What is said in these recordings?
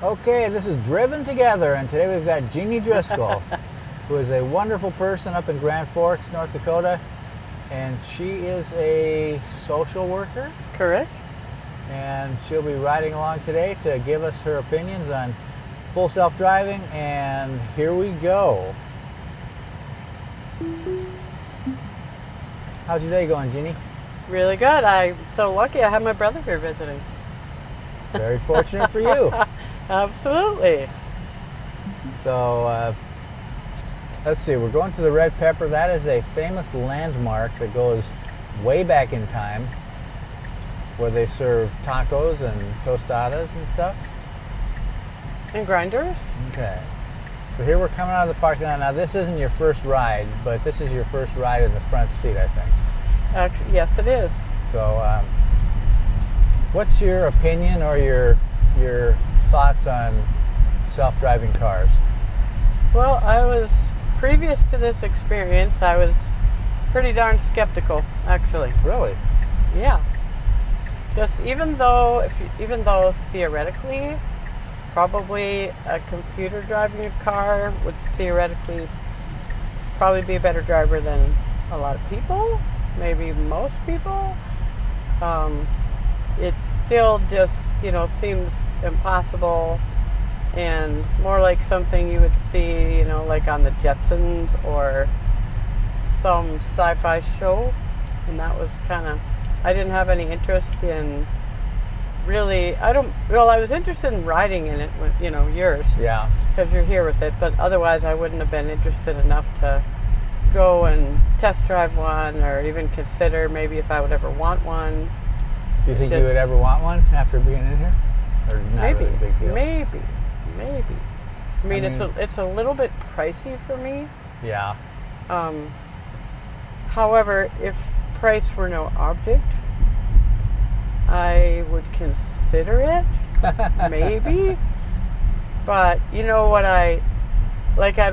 Okay, this is Driven Together, and today we've got Jeannie Driscoll, who is a wonderful person up in Grand Forks, North Dakota, and she is a social worker, Correct. and she'll be riding along today to give us her opinions on full self-driving, and here we go. How's your day going, Jeannie? Really good. I'm so lucky I have my brother here visiting. Very fortunate for you. Absolutely. So, let's see, we're going to the Red Pepper. That is a famous landmark that goes way back in time, where they serve tacos and tostadas and stuff. And grinders? Okay. So here we're coming out of the parking lot. Now, this isn't your first ride, but this is your first ride in the front seat, I think. Actually, yes, it is. So, what's your opinion or your thoughts on self-driving cars? Well, previous to this experience, I was pretty darn skeptical, actually. Really? Yeah. Just even though theoretically, probably a computer driving a car would theoretically probably be a better driver than a lot of people, maybe most people. It still just, seems impossible and more like something you would see, like on the Jetsons or some sci-fi show. And that was I didn't have any interest in really, I was interested in riding in it with, yours. Yeah. Because you're here with it, but otherwise I wouldn't have been interested enough to go and test drive one or even consider maybe if I would ever want one. Do you think you would ever want one after being in here? Or not Maybe, really a big deal? maybe. I mean, it's a little bit pricey for me. Yeah. However, if price were no object, I would consider it, maybe. But you know what I'd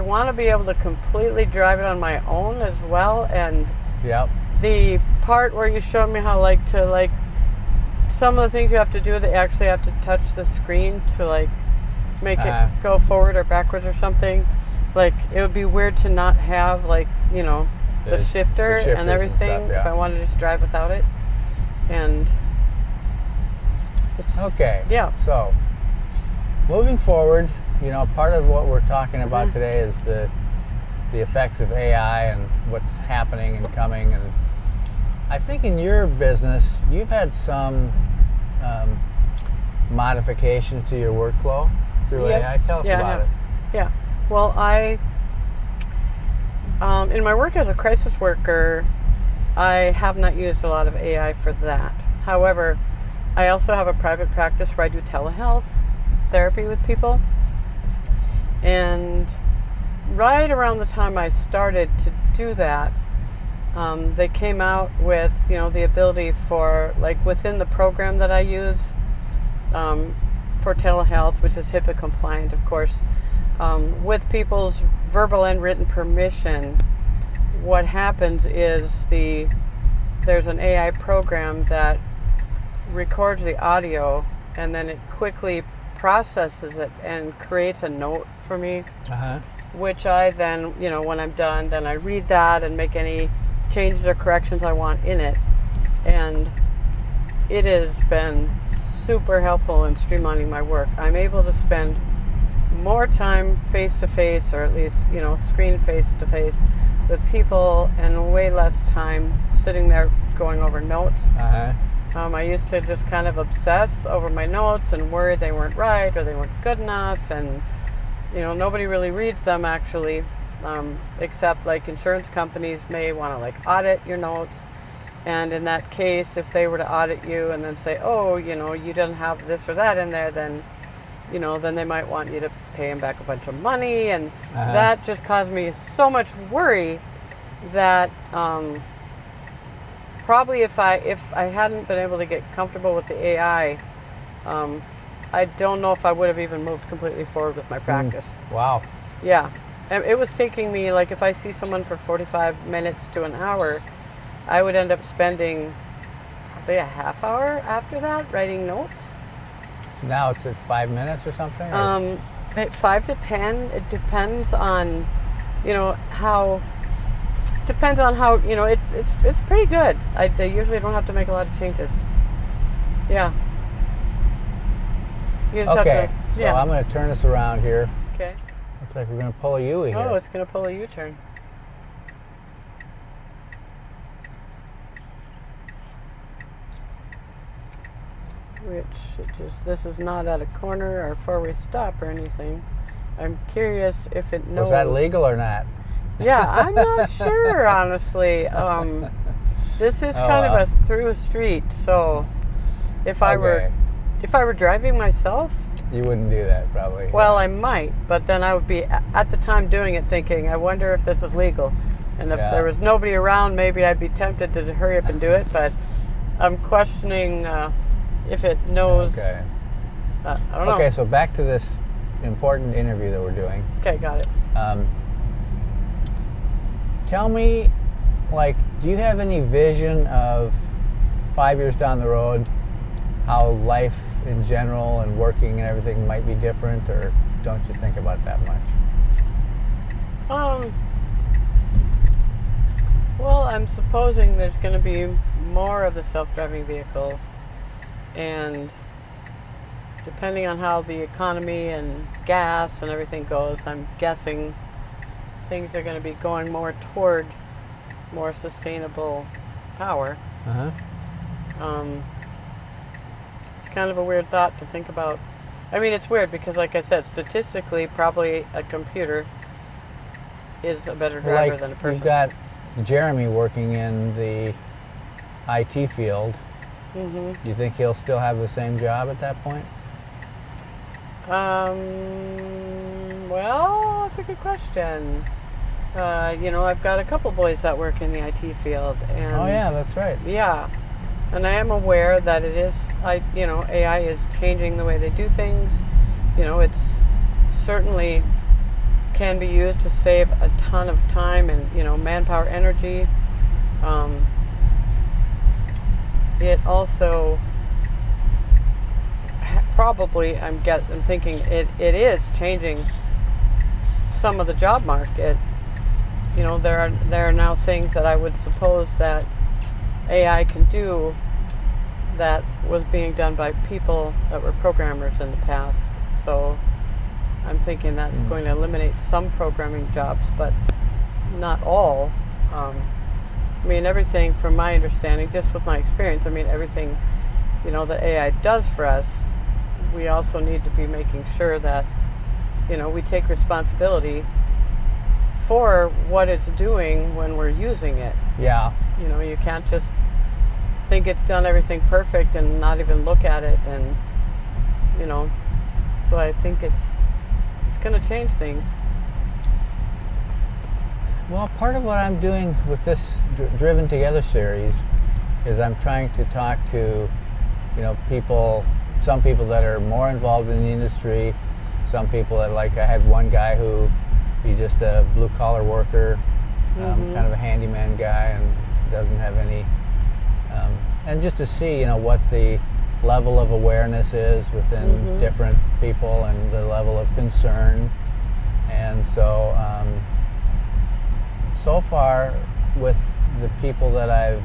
want to be able to completely drive it on my own as well. And Yep. the part where you showed me how some of the things you have to do, they actually have to touch the screen to make it go forward or backwards or something. It would be weird to not have the shifter and everything and stuff, yeah. if I wanted to just drive without it. And it's, Okay. yeah. So, moving forward, part of what we're talking about today is the effects of AI and what's happening and coming. And I think in your business, you've had some modification to your workflow through Yep. AI. Tell us about it. Yeah. Well, in my work as a crisis worker, I have not used a lot of AI for that. However, I also have a private practice where I do telehealth therapy with people. And right around the time I started to do that, they came out with, the ability for, within the program that I use for telehealth, which is HIPAA compliant, of course, with people's verbal and written permission, what happens is there's an AI program that records the audio, and then it quickly processes it and creates a note for me, which I then, when I'm done, then I read that and make any changes or corrections I want in it. And it has been super helpful in streamlining my work. I'm able to spend more time face-to-face, or at least, screen face-to-face with people, and way less time sitting there going over notes. I used to just kind of obsess over my notes and worry they weren't right or they weren't good enough, and nobody really reads them actually, except insurance companies may want to audit your notes, and in that case, if they were to audit you and then say, oh, you didn't have this or that in there, then then they might want you to pay them back a bunch of money, and that just caused me so much worry that probably if I hadn't been able to get comfortable with the AI, I don't know if I would have even moved completely forward with my practice. Wow. Yeah. And it was taking me, if I see someone for 45 minutes to an hour, I would end up spending probably a half hour after that writing notes. Now it's at 5 minutes or something? Or? At 5 to 10, it depends on, how. Depends on how, it's pretty good. They usually don't have to make a lot of changes. Yeah. You just Okay, have to, so yeah. I'm going to turn this around here. Okay. Looks like we're going to pull a U-turn here. Oh, it's going to pull a U-turn. This is not at a corner or four-way stop or anything. I'm curious if it knows. Was that legal or not? Yeah, I'm not sure, honestly. This is kind of a through street, so if I were driving myself, you wouldn't do that probably. Well, I might, but then I would be at the time doing it thinking, I wonder if this is legal. And if there was nobody around, maybe I'd be tempted to hurry up and do it, but I'm questioning if it knows. Okay. I don't know. Okay, so back to this important interview that we're doing. Okay, got it. Tell me, do you have any vision of 5 years down the road how life in general and working and everything might be different, or don't you think about that much? Well, I'm supposing there's going to be more of the self-driving vehicles, and depending on how the economy and gas and everything goes, I'm guessing things are going to be going more toward more sustainable power. It's kind of a weird thought to think about. I mean, it's weird because, like I said, statistically, probably a computer is a better driver than a person. You've got Jeremy working in the IT field. Mm-hmm. Do you think he'll still have the same job at that point? Well, that's a good question. I've got a couple boys that work in the IT field, and oh yeah, that's right. Yeah, and I am aware that it is, AI is changing the way they do things. It's certainly can be used to save a ton of time and manpower, energy. It also probably, I'm thinking it is changing some of the job market. There are now things that I would suppose that AI can do that was being done by people that were programmers in the past. So I'm thinking that's going to eliminate some programming jobs, but not all. Everything from my understanding, just with my experience, everything, that AI does for us, we also need to be making sure that, we take responsibility for what it's doing when we're using it. Yeah. You can't just think it's done everything perfect and not even look at it, and so I think it's going to change things. Well, part of what I'm doing with this Driven Together series is I'm trying to talk to some people that are more involved in the industry, some people that, I had one guy who he's just a blue collar worker, kind of a handyman guy, and doesn't have any, and just to see, what the level of awareness is within different people and the level of concern. And so, so far with the people that I've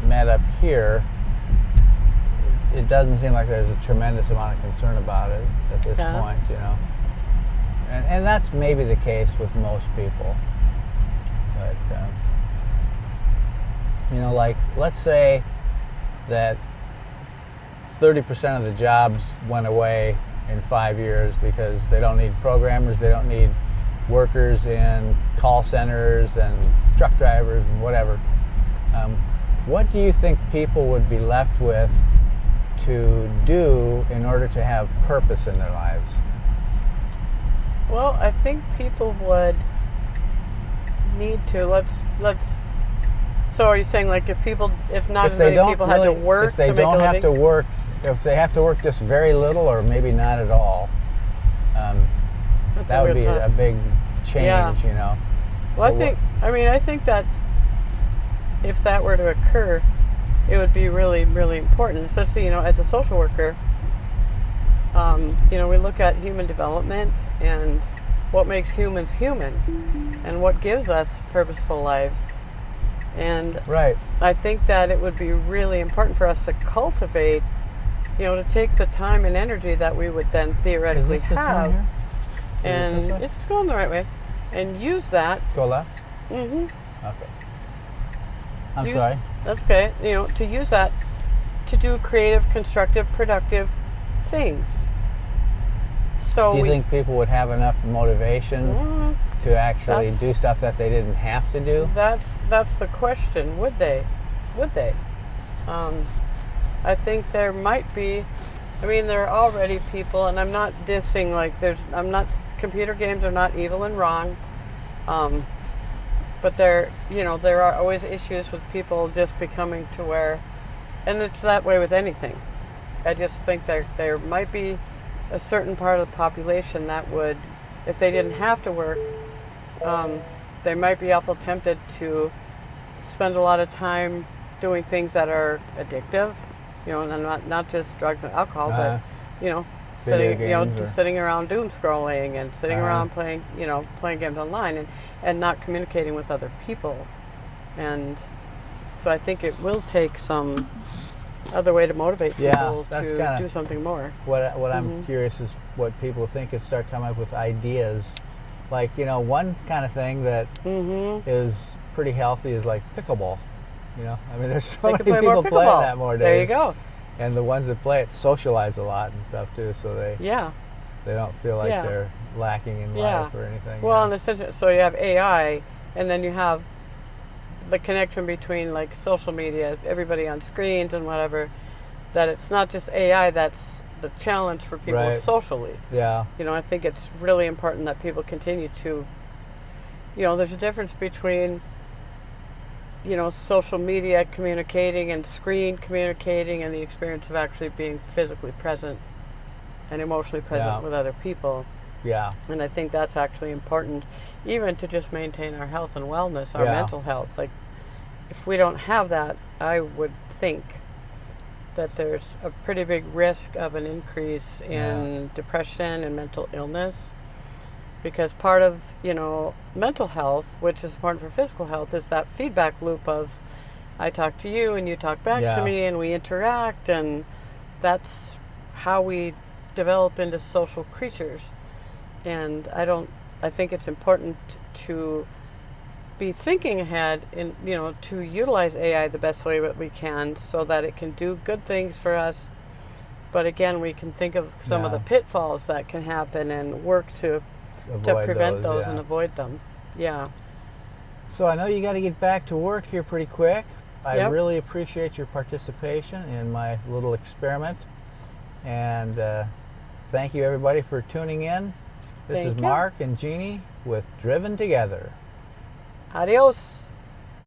met up here, it doesn't seem like there's a tremendous amount of concern about it at this point, And that's maybe the case with most people. But, let's say that 30% of the jobs went away in 5 years because they don't need programmers, they don't need workers in call centers and truck drivers and whatever. What do you think people would be left with to do in order to have purpose in their lives? Well, I think people would need to, so are you saying if not as many people had to work if they to make don't a have living? to work, if they have to work just very little or maybe not at all, that would be a big change, Well, So I think that if that were to occur, it would be really, really important, especially, as a social worker. We look at human development and what makes humans human and what gives us purposeful lives. And Right. I think that it would be really important for us to cultivate, to take the time and energy that we would then theoretically Is this the turn have, here? Is it and this way? it's going the right way, and use that. Go left? hmm Okay. I'm use, sorry. That's okay. To use that to do creative, constructive, productive things. So Do you think people would have enough motivation Mm, to actually That's- do stuff that they didn't have to do? that's the question. Would they? Would they? I think there might be. I mean, there are already people, and I'm not dissing. Computer games are not evil and wrong. But there are always issues with people just becoming to where, and it's that way with anything. I just think there might be a certain part of the population that would, if they didn't have to work, they might be awful tempted to spend a lot of time doing things that are addictive, and not just drugs and alcohol, Uh-huh. but sitting, games just or- sitting around doom scrolling and sitting Uh-huh. around playing games online and not communicating with other people. And so I think it will take some other way to motivate Yeah, people that's to kinda- do something more. What I'm Mm-hmm. curious is what people think is start coming up with ideas. Like, one kind of thing that Mm-hmm. is pretty healthy is like pickleball. I mean, there's so They many can play more people playing pickleball. that more There you days. go. And the ones that play it socialize a lot and stuff too, so they Yeah. don't feel like Yeah. they're lacking in Yeah. life or anything. Well, and essentially, so you have AI, and then you have the connection between like social media, everybody on screens and whatever. That it's not just AI that's the challenge for people Right. socially. Yeah. I think it's really important that people continue to. There's a difference between social media communicating and screen communicating and the experience of actually being physically present and emotionally present Yeah. with other people. Yeah. And I think that's actually important, even to just maintain our health and wellness, our Yeah. mental health. Like, if we don't have that, I would think that there's a pretty big risk of an increase in depression and mental illness. Because part of, mental health, which is important for physical health, is that feedback loop of I talk to you and you talk back Yeah. to me and we interact, and that's how we develop into social creatures. And I think it's important to be thinking ahead and, to utilize AI the best way that we can so that it can do good things for us. But again, we can think of some of the Yeah. pitfalls that can happen and work to Avoid prevent those yeah. and avoid them. Yeah. So I know you got to get back to work here pretty quick. I Yep. really appreciate your participation in my little experiment. And thank you, everybody, for tuning in. This Thank is you. Mark and Jeannie with Driven Together. Adios.